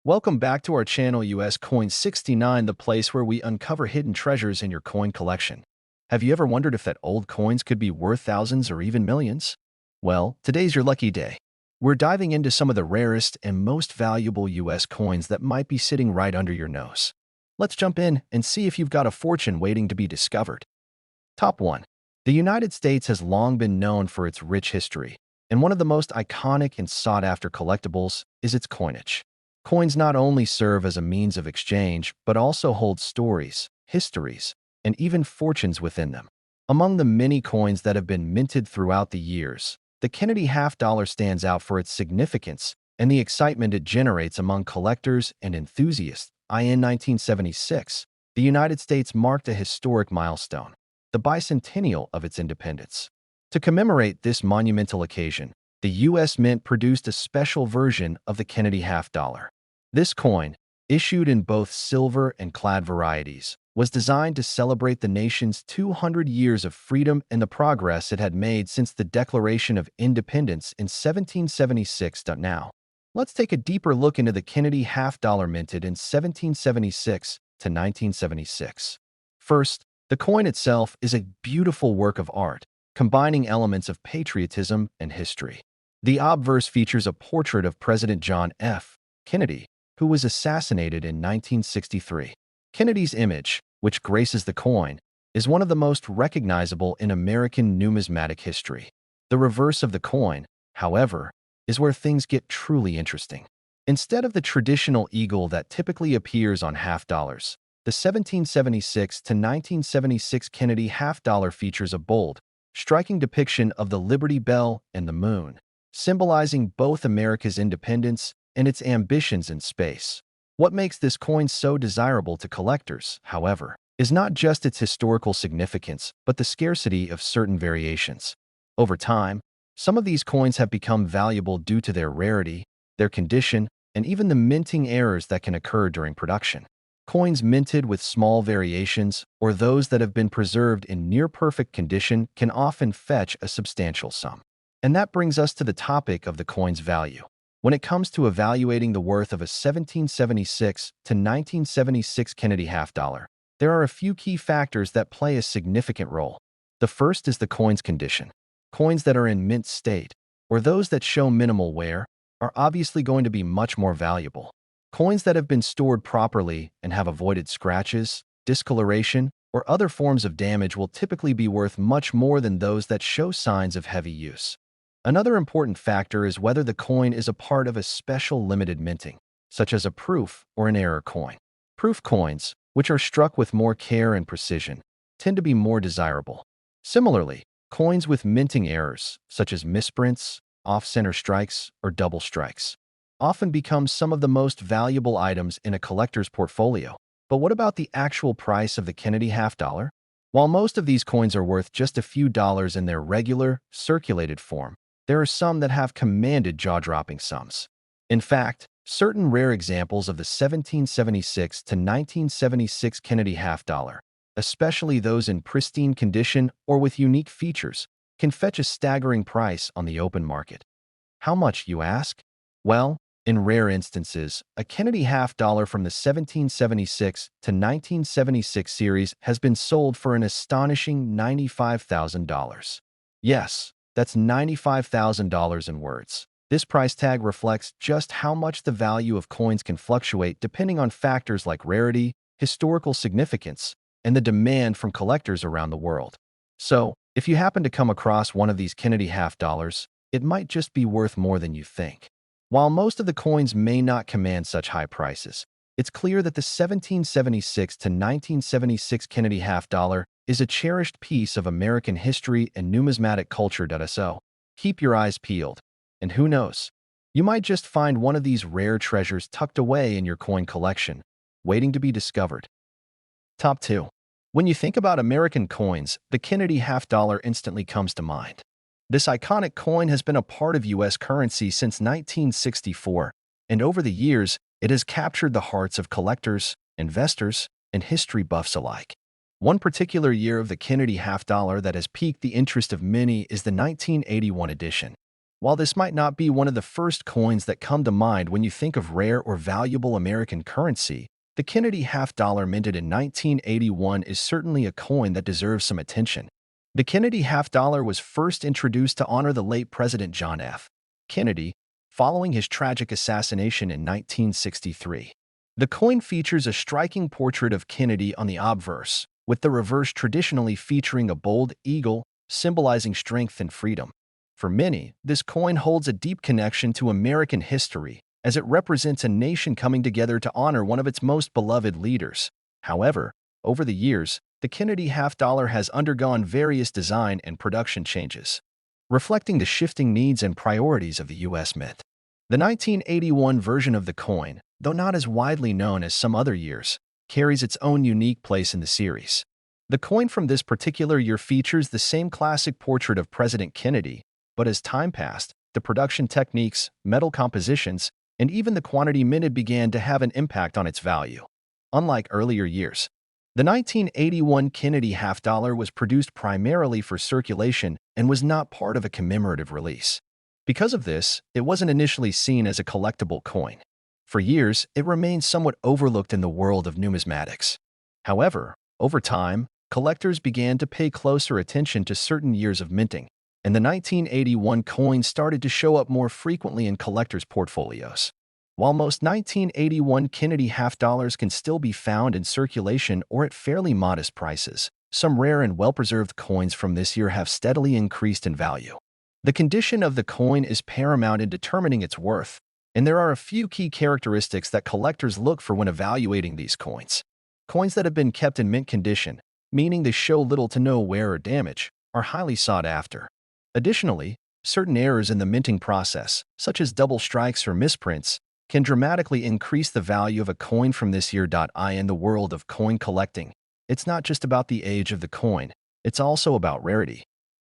Welcome back to our channel US Coin 69, the place where we uncover hidden treasures in your coin collection. Have you ever wondered if that old coins could be worth thousands or even millions? Well, today's your lucky day. We're diving into some of the rarest and most valuable US coins that might be sitting right under your nose. Let's jump in and see if you've got a fortune waiting to be discovered. Top 1. The United States has long been known for its rich history, and one of the most iconic and sought-after collectibles is its coinage. Coins not only serve as a means of exchange, but also hold stories, histories, and even fortunes within them. Among the many coins that have been minted throughout the years, the Kennedy half dollar stands out for its significance and the excitement it generates among collectors and enthusiasts. In 1976, the United States marked a historic milestone, the bicentennial of its independence. To commemorate this monumental occasion, the U.S. Mint produced a special version of the Kennedy half dollar. This coin, issued in both silver and clad varieties, was designed to celebrate the nation's 200 years of freedom and the progress it had made since the Declaration of Independence in 1776. Now, let's take a deeper look into the Kennedy half dollar minted in 1776 to 1976. First, the coin itself is a beautiful work of art, combining elements of patriotism and history. The obverse features a portrait of President John F. Kennedy, who was assassinated in 1963. Kennedy's image, which graces the coin, is one of the most recognizable in American numismatic history. The reverse of the coin, however, is where things get truly interesting. Instead of the traditional eagle that typically appears on half dollars, the 1776 to 1976 Kennedy half dollar features a bold, striking depiction of the Liberty Bell and the moon, symbolizing both America's independence and its ambitions in space. What makes this coin so desirable to collectors, however, is not just its historical significance, but the scarcity of certain variations. Over time, some of these coins have become valuable due to their rarity, their condition, and even the minting errors that can occur during production. Coins minted with small variations, or those that have been preserved in near-perfect condition, can often fetch a substantial sum. And that brings us to the topic of the coin's value. When it comes to evaluating the worth of a 1776 to 1976 Kennedy half dollar, there are a few key factors that play a significant role. The first is the coin's condition. Coins that are in mint state, or those that show minimal wear, are obviously going to be much more valuable. Coins that have been stored properly and have avoided scratches, discoloration, or other forms of damage will typically be worth much more than those that show signs of heavy use. Another important factor is whether the coin is a part of a special limited minting, such as a proof or an error coin. Proof coins, which are struck with more care and precision, tend to be more desirable. Similarly, coins with minting errors, such as misprints, off-center strikes, or double strikes, often become some of the most valuable items in a collector's portfolio. But what about the actual price of the Kennedy half dollar? While most of these coins are worth just a few dollars in their regular, circulated form, there are some that have commanded jaw-dropping sums. In fact, certain rare examples of the 1776 to 1976 Kennedy half dollar, especially those in pristine condition or with unique features, can fetch a staggering price on the open market. How much, you ask? Well, in rare instances, a Kennedy half dollar from the 1776 to 1976 series has been sold for an astonishing $95,000. Yes, that's $95,000 in words. This price tag reflects just how much the value of coins can fluctuate depending on factors like rarity, historical significance, and the demand from collectors around the world. So, if you happen to come across one of these Kennedy half dollars, it might just be worth more than you think. While most of the coins may not command such high prices, it's clear that the 1776 to 1976 Kennedy half dollar is a cherished piece of American history and numismatic culture. So, keep your eyes peeled. And who knows, you might just find one of these rare treasures tucked away in your coin collection, waiting to be discovered. Top 2. When you think about American coins, the Kennedy half dollar instantly comes to mind. This iconic coin has been a part of U.S. currency since 1964, and over the years, it has captured the hearts of collectors, investors, and history buffs alike. One particular year of the Kennedy half dollar that has piqued the interest of many is the 1981 edition. While this might not be one of the first coins that come to mind when you think of rare or valuable American currency, the Kennedy half dollar minted in 1981 is certainly a coin that deserves some attention. The Kennedy half dollar was first introduced to honor the late President John F. Kennedy, following his tragic assassination in 1963. The coin features a striking portrait of Kennedy on the obverse, with the reverse traditionally featuring a bold eagle, symbolizing strength and freedom. For many, this coin holds a deep connection to American history, as it represents a nation coming together to honor one of its most beloved leaders. However, over the years, the Kennedy half dollar has undergone various design and production changes, reflecting the shifting needs and priorities of the U.S. Mint. The 1981 version of the coin, though not as widely known as some other years, carries its own unique place in the series. The coin from this particular year features the same classic portrait of President Kennedy, but as time passed, the production techniques, metal compositions, and even the quantity minted began to have an impact on its value. Unlike earlier years, the 1981 Kennedy half dollar was produced primarily for circulation and was not part of a commemorative release. Because of this, it wasn't initially seen as a collectible coin. For years, it remained somewhat overlooked in the world of numismatics. However, over time, collectors began to pay closer attention to certain years of minting, and the 1981 coin started to show up more frequently in collectors' portfolios. While most 1981 Kennedy half dollars can still be found in circulation or at fairly modest prices, some rare and well-preserved coins from this year have steadily increased in value. The condition of the coin is paramount in determining its worth, and there are a few key characteristics that collectors look for when evaluating these coins. Coins that have been kept in mint condition, meaning they show little to no wear or damage, are highly sought after. Additionally, certain errors in the minting process, such as double strikes or misprints, can dramatically increase the value of a coin from this year. In the world of coin collecting, it's not just about the age of the coin, it's also about rarity,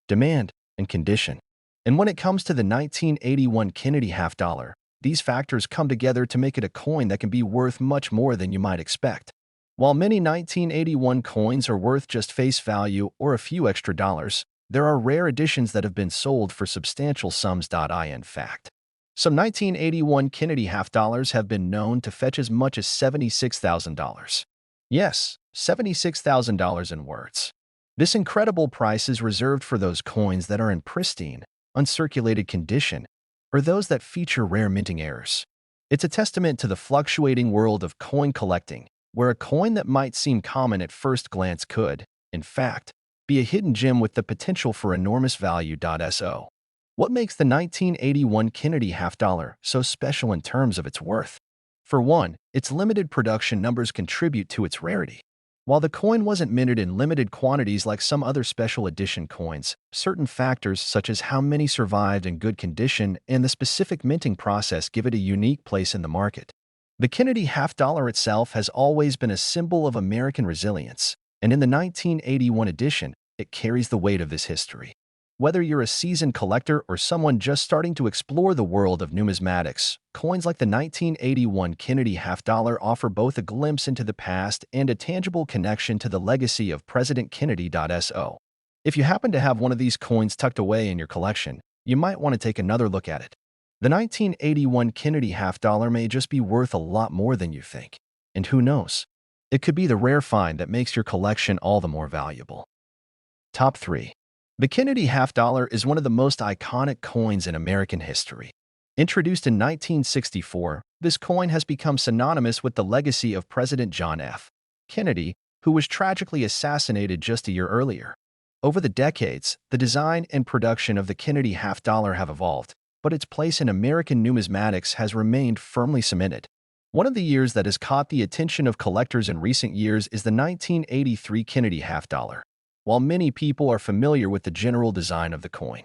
demand, and condition. And when it comes to the 1981 Kennedy half dollar, these factors come together to make it a coin that can be worth much more than you might expect. While many 1981 coins are worth just face value or a few extra dollars, there are rare editions that have been sold for substantial sums. In fact, some 1981 Kennedy half dollars have been known to fetch as much as $76,000. Yes, $76,000 in words. This incredible price is reserved for those coins that are in pristine, uncirculated condition, or those that feature rare minting errors. It's a testament to the fluctuating world of coin collecting, where a coin that might seem common at first glance could, in fact, be a hidden gem with the potential for enormous value. So, what makes the 1981 Kennedy half dollar so special in terms of its worth? For one, its limited production numbers contribute to its rarity. While the coin wasn't minted in limited quantities like some other special edition coins, certain factors such as how many survived in good condition and the specific minting process give it a unique place in the market. The Kennedy half dollar itself has always been a symbol of American resilience, and in the 1981 edition, it carries the weight of this history. Whether you're a seasoned collector or someone just starting to explore the world of numismatics, coins like the 1981 Kennedy half dollar offer both a glimpse into the past and a tangible connection to the legacy of President Kennedy. So, if you happen to have one of these coins tucked away in your collection, you might want to take another look at it. The 1981 Kennedy half dollar may just be worth a lot more than you think. And who knows? It could be the rare find that makes your collection all the more valuable. Top 3. The Kennedy half dollar is one of the most iconic coins in American history. Introduced in 1964, this coin has become synonymous with the legacy of President John F. Kennedy, who was tragically assassinated just a year earlier. Over the decades, the design and production of the Kennedy half dollar have evolved, but its place in American numismatics has remained firmly cemented. One of the years that has caught the attention of collectors in recent years is the 1983 Kennedy half dollar. While many people are familiar with the general design of the coin,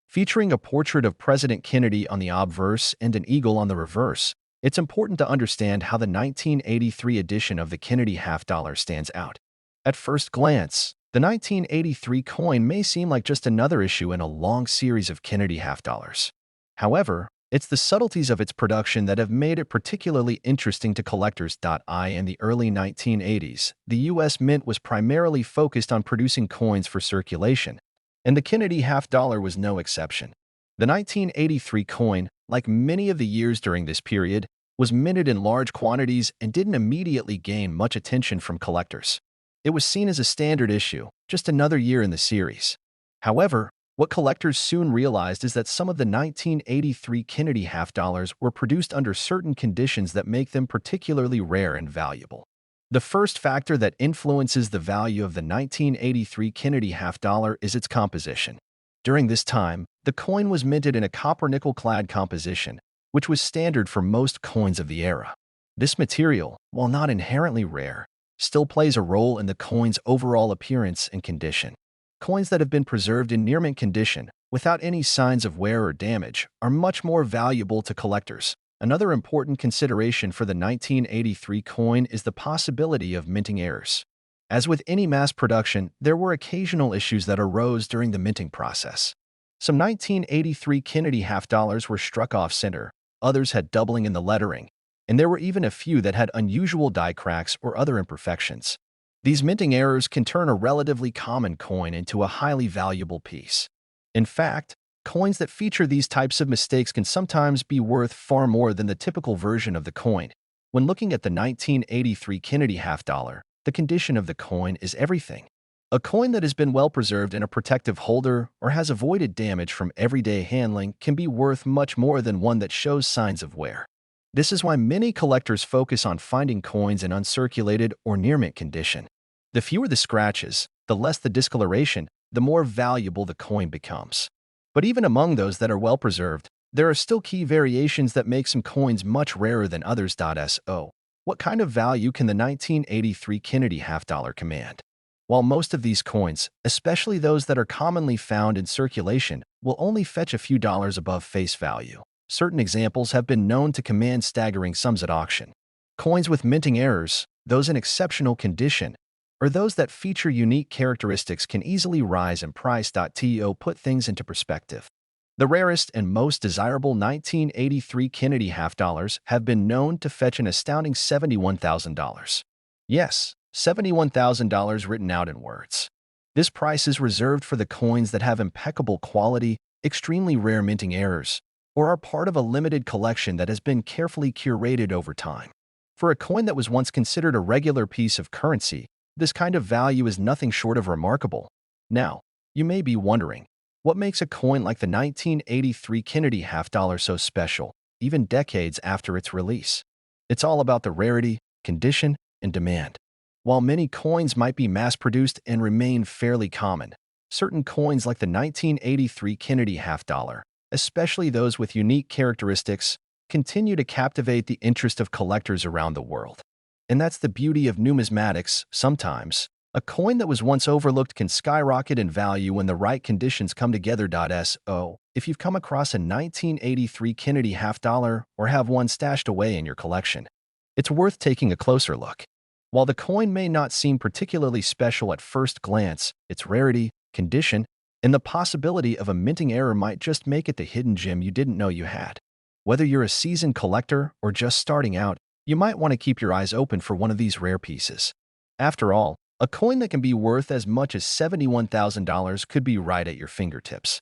featuring a portrait of President Kennedy on the obverse and an eagle on the reverse, it's important to understand how the 1983 edition of the Kennedy half dollar stands out. At first glance, the 1983 coin may seem like just another issue in a long series of Kennedy half dollars. However, it's the subtleties of its production that have made it particularly interesting to collectors. In the early 1980s, the U.S. Mint was primarily focused on producing coins for circulation, and the Kennedy half dollar was no exception. The 1983 coin, like many of the years during this period, was minted in large quantities and didn't immediately gain much attention from collectors. It was seen as a standard issue, just another year in the series. However, what collectors soon realized is that some of the 1983 Kennedy half dollars were produced under certain conditions that make them particularly rare and valuable. The first factor that influences the value of the 1983 Kennedy half dollar is its composition. During this time, the coin was minted in a copper-nickel clad composition, which was standard for most coins of the era. This material, while not inherently rare, still plays a role in the coin's overall appearance and condition. Coins that have been preserved in near-mint condition, without any signs of wear or damage, are much more valuable to collectors. Another important consideration for the 1983 coin is the possibility of minting errors. As with any mass production, there were occasional issues that arose during the minting process. Some 1983 Kennedy half dollars were struck off-center, others had doubling in the lettering, and there were even a few that had unusual die cracks or other imperfections. These minting errors can turn a relatively common coin into a highly valuable piece. In fact, coins that feature these types of mistakes can sometimes be worth far more than the typical version of the coin. When looking at the 1983 Kennedy half dollar, the condition of the coin is everything. A coin that has been well preserved in a protective holder or has avoided damage from everyday handling can be worth much more than one that shows signs of wear. This is why many collectors focus on finding coins in uncirculated or near-mint condition. The fewer the scratches, the less the discoloration, the more valuable the coin becomes. But even among those that are well preserved, there are still key variations that make some coins much rarer than others. So, what kind of value can the 1983 Kennedy half dollar command? While most of these coins, especially those that are commonly found in circulation, will only fetch a few dollars above face value, certain examples have been known to command staggering sums at auction. Coins with minting errors, those in exceptional condition, or those that feature unique characteristics can easily rise in price. To put things into perspective, the rarest and most desirable 1983 Kennedy half dollars have been known to fetch an astounding $71,000. Yes, $71,000 written out in words. This price is reserved for the coins that have impeccable quality, extremely rare minting errors, or are part of a limited collection that has been carefully curated over time. For a coin that was once considered a regular piece of currency, this kind of value is nothing short of remarkable. Now, you may be wondering, what makes a coin like the 1983 Kennedy half dollar so special, even decades after its release? It's all about the rarity, condition, and demand. While many coins might be mass-produced and remain fairly common, certain coins like the 1983 Kennedy half dollar, especially those with unique characteristics, continue to captivate the interest of collectors around the world. And that's the beauty of numismatics. Sometimes, a coin that was once overlooked can skyrocket in value when the right conditions come together. So, if you've come across a 1983 Kennedy half dollar or have one stashed away in your collection, it's worth taking a closer look. While the coin may not seem particularly special at first glance, its rarity, condition, and the possibility of a minting error might just make it the hidden gem you didn't know you had. Whether you're a seasoned collector or just starting out, you might want to keep your eyes open for one of these rare pieces. After all, a coin that can be worth as much as $71,000 could be right at your fingertips.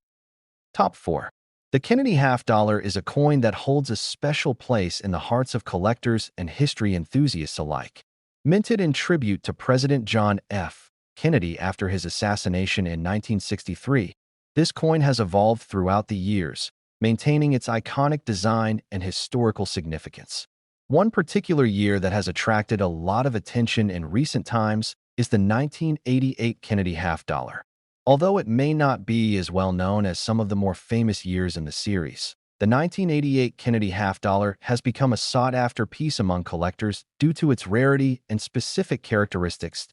Top 4. The Kennedy half dollar is a coin that holds a special place in the hearts of collectors and history enthusiasts alike. Minted in tribute to President John F. Kennedy after his assassination in 1963, this coin has evolved throughout the years, maintaining its iconic design and historical significance. One particular year that has attracted a lot of attention in recent times is the 1988 Kennedy half dollar. Although it may not be as well known as some of the more famous years in the series, the 1988 Kennedy half dollar has become a sought-after piece among collectors due to its rarity and specific characteristics.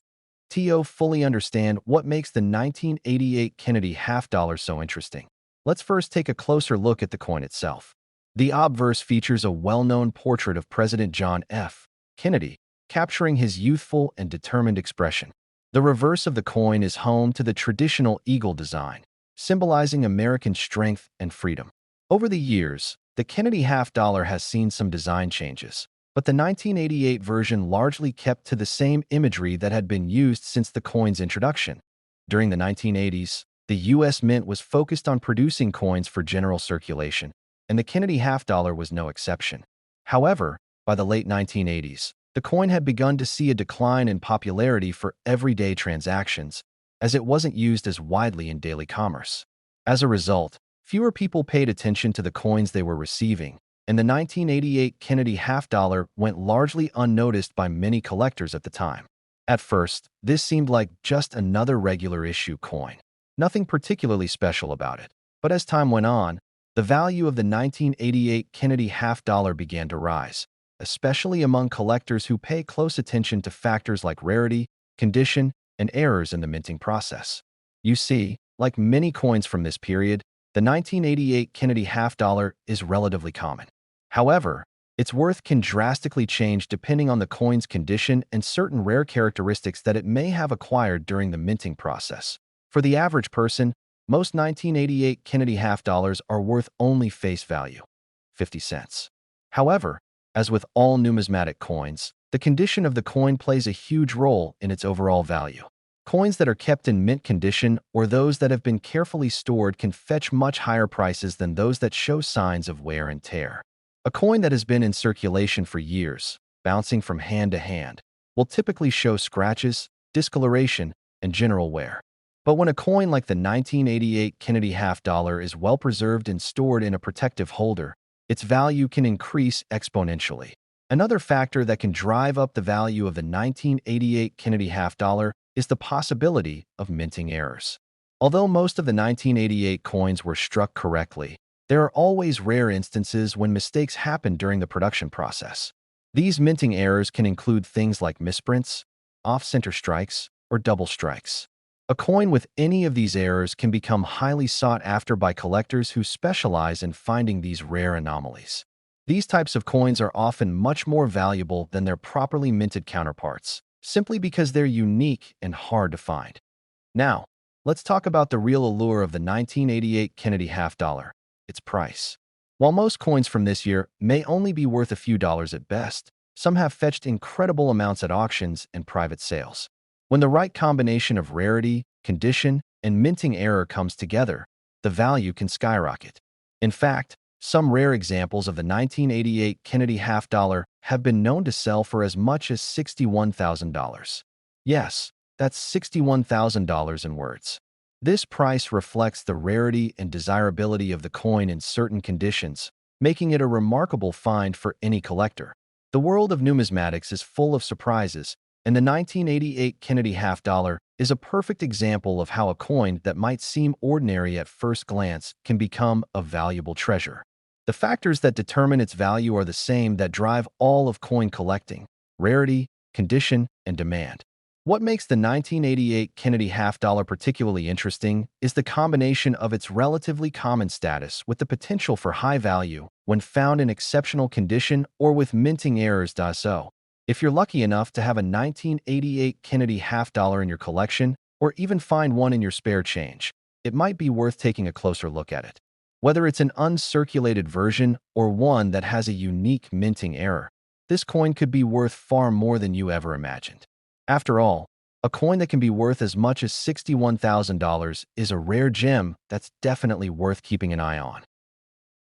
To fully understand what makes the 1988 Kennedy half dollar so interesting, let's first take a closer look at the coin itself. The obverse features a well-known portrait of President John F. Kennedy, capturing his youthful and determined expression. The reverse of the coin is home to the traditional eagle design, symbolizing American strength and freedom. Over the years, the Kennedy half dollar has seen some design changes, but the 1988 version largely kept to the same imagery that had been used since the coin's introduction. During the 1980s, The U.S. Mint was focused on producing coins for general circulation, and the Kennedy half dollar was no exception. However, by the late 1980s, the coin had begun to see a decline in popularity for everyday transactions, as it wasn't used as widely in daily commerce. As a result, fewer people paid attention to the coins they were receiving, and the 1988 Kennedy half dollar went largely unnoticed by many collectors at the time. At first, this seemed like just another regular issue coin. Nothing particularly special about it. But as time went on, the value of the 1988 Kennedy half dollar began to rise, especially among collectors who pay close attention to factors like rarity, condition, and errors in the minting process. You see, like many coins from this period, the 1988 Kennedy half dollar is relatively common. However, its worth can drastically change depending on the coin's condition and certain rare characteristics that it may have acquired during the minting process. For the average person, most 1988 Kennedy half dollars are worth only face value, 50 cents. However, as with all numismatic coins, the condition of the coin plays a huge role in its overall value. Coins that are kept in mint condition or those that have been carefully stored can fetch much higher prices than those that show signs of wear and tear. A coin that has been in circulation for years, bouncing from hand to hand, will typically show scratches, discoloration, and general wear. But when a coin like the 1988 Kennedy half dollar is well preserved and stored in a protective holder, its value can increase exponentially. Another factor that can drive up the value of the 1988 Kennedy half dollar is the possibility of minting errors. Although most of the 1988 coins were struck correctly, there are always rare instances when mistakes happen during the production process. These minting errors can include things like misprints, off-center strikes, or double strikes. A coin with any of these errors can become highly sought after by collectors who specialize in finding these rare anomalies. These types of coins are often much more valuable than their properly minted counterparts, simply because they're unique and hard to find. Now, let's talk about the real allure of the 1988 Kennedy half dollar, its price. While most coins from this year may only be worth a few dollars at best, some have fetched incredible amounts at auctions and private sales. When the right combination of rarity, condition, and minting error comes together, the value can skyrocket. In fact, some rare examples of the 1988 Kennedy half dollar have been known to sell for as much as $61,000. Yes, that's $61,000 in words. This price reflects the rarity and desirability of the coin in certain conditions, making it a remarkable find for any collector. The world of numismatics is full of surprises, and the 1988 Kennedy half dollar is a perfect example of how a coin that might seem ordinary at first glance can become a valuable treasure. The factors that determine its value are the same that drive all of coin collecting: rarity, condition, and demand. What makes the 1988 Kennedy half dollar particularly interesting is the combination of its relatively common status with the potential for high value when found in exceptional condition or with minting errors. So, if you're lucky enough to have a 1988 Kennedy half dollar in your collection, or even find one in your spare change, it might be worth taking a closer look at it. Whether it's an uncirculated version or one that has a unique minting error, this coin could be worth far more than you ever imagined. After all, a coin that can be worth as much as $61,000 is a rare gem that's definitely worth keeping an eye on.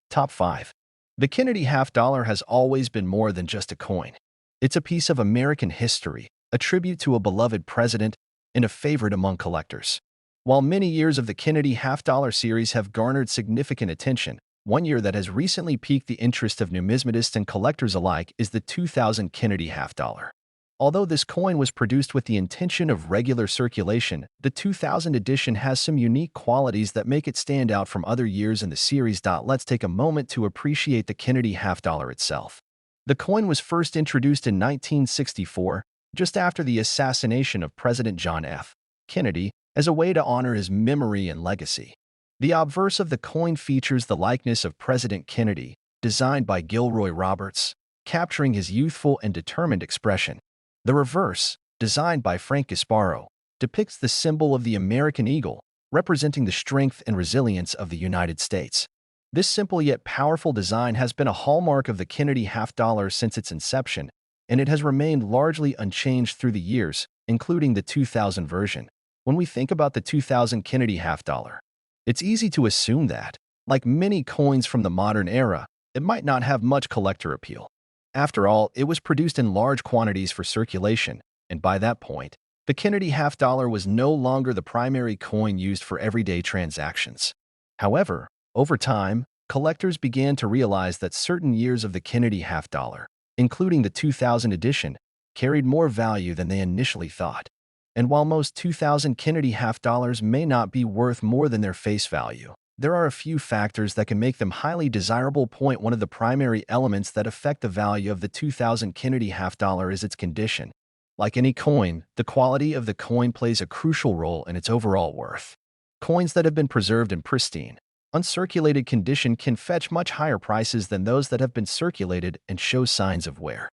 Top 5. The Kennedy half dollar has always been more than just a coin. It's a piece of American history, a tribute to a beloved president, and a favorite among collectors. While many years of the Kennedy half dollar series have garnered significant attention, one year that has recently piqued the interest of numismatists and collectors alike is the 2000 Kennedy half dollar. Although this coin was produced with the intention of regular circulation, the 2000 edition has some unique qualities that make it stand out from other years in the series. Let's take a moment to appreciate the Kennedy half dollar itself. The coin was first introduced in 1964, just after the assassination of President John F. Kennedy, as a way to honor his memory and legacy. The obverse of the coin features the likeness of President Kennedy, designed by Gilroy Roberts, capturing his youthful and determined expression. The reverse, designed by Frank Gasparro, depicts the symbol of the American eagle, representing the strength and resilience of the United States. This simple yet powerful design has been a hallmark of the Kennedy half dollar since its inception, and it has remained largely unchanged through the years, including the 2000 version. When we think about the 2000 Kennedy half dollar, it's easy to assume that, like many coins from the modern era, it might not have much collector appeal. After all, it was produced in large quantities for circulation, and by that point, the Kennedy half dollar was no longer the primary coin used for everyday transactions. However, over time, collectors began to realize that certain years of the Kennedy half dollar, including the 2000 edition, carried more value than they initially thought. And while most 2000 Kennedy half dollars may not be worth more than their face value, there are a few factors that can make them highly desirable. Point one of the primary elements that affect the value of the 2000 Kennedy half dollar is its condition. Like any coin, the quality of the coin plays a crucial role in its overall worth. Coins that have been preserved in pristine, uncirculated condition can fetch much higher prices than those that have been circulated and show signs of wear.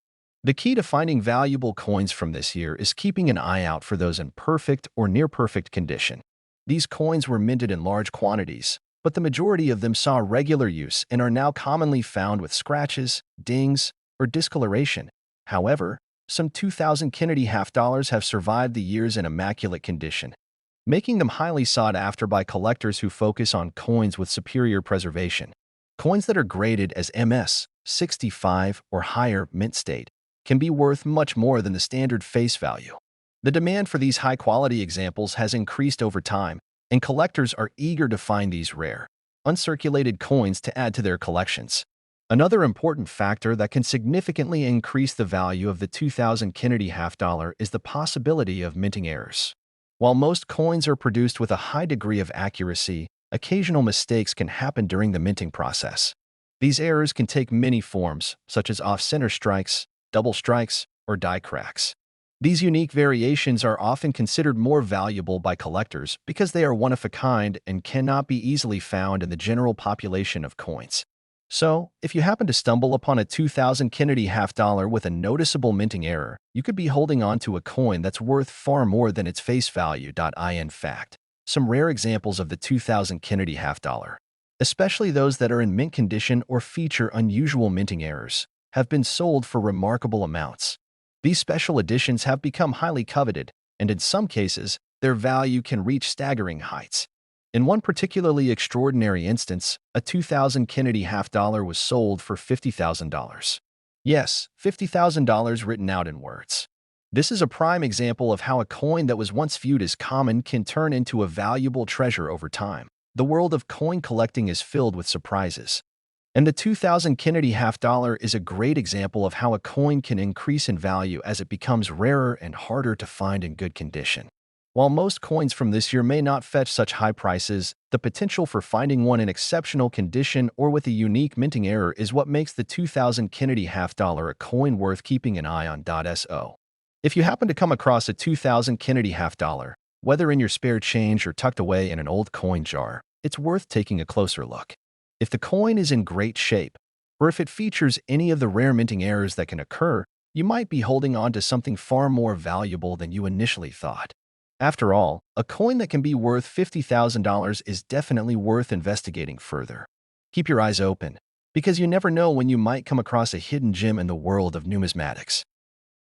The key to finding valuable coins from this year is keeping an eye out for those in perfect or near-perfect condition. These coins were minted in large quantities, but the majority of them saw regular use and are now commonly found with scratches, dings, or discoloration. However, some 2000 Kennedy half dollars have survived the years in immaculate condition, making them highly sought after by collectors who focus on coins with superior preservation. Coins that are graded as MS 65 or higher mint state can be worth much more than the standard face value. The demand for these high-quality examples has increased over time, and collectors are eager to find these rare, uncirculated coins to add to their collections. Another important factor that can significantly increase the value of the 2000 Kennedy half dollar is the possibility of minting errors. While most coins are produced with a high degree of accuracy, occasional mistakes can happen during the minting process. These errors can take many forms, such as off-center strikes, double strikes, or die cracks. These unique variations are often considered more valuable by collectors because they are one-of-a-kind and cannot be easily found in the general population of coins. So, if you happen to stumble upon a 2000 Kennedy half dollar with a noticeable minting error, you could be holding on to a coin that's worth far more than its face value. In fact, some rare examples of the 2000 Kennedy half dollar, especially those that are in mint condition or feature unusual minting errors, have been sold for remarkable amounts. These special editions have become highly coveted, and in some cases, their value can reach staggering heights. In one particularly extraordinary instance, a 2000 Kennedy half dollar was sold for $50,000. Yes, $50,000 written out in words. This is a prime example of how a coin that was once viewed as common can turn into a valuable treasure over time. The world of coin collecting is filled with surprises. And the 2000 Kennedy half dollar is a great example of how a coin can increase in value as it becomes rarer and harder to find in good condition. While most coins from this year may not fetch such high prices, the potential for finding one in exceptional condition or with a unique minting error is what makes the 2000 Kennedy half dollar a coin worth keeping an eye on. So, if you happen to come across a 2000 Kennedy half dollar, whether in your spare change or tucked away in an old coin jar, it's worth taking a closer look. If the coin is in great shape, or if it features any of the rare minting errors that can occur, you might be holding on to something far more valuable than you initially thought. After all, a coin that can be worth $50,000 is definitely worth investigating further. Keep your eyes open, because you never know when you might come across a hidden gem in the world of numismatics.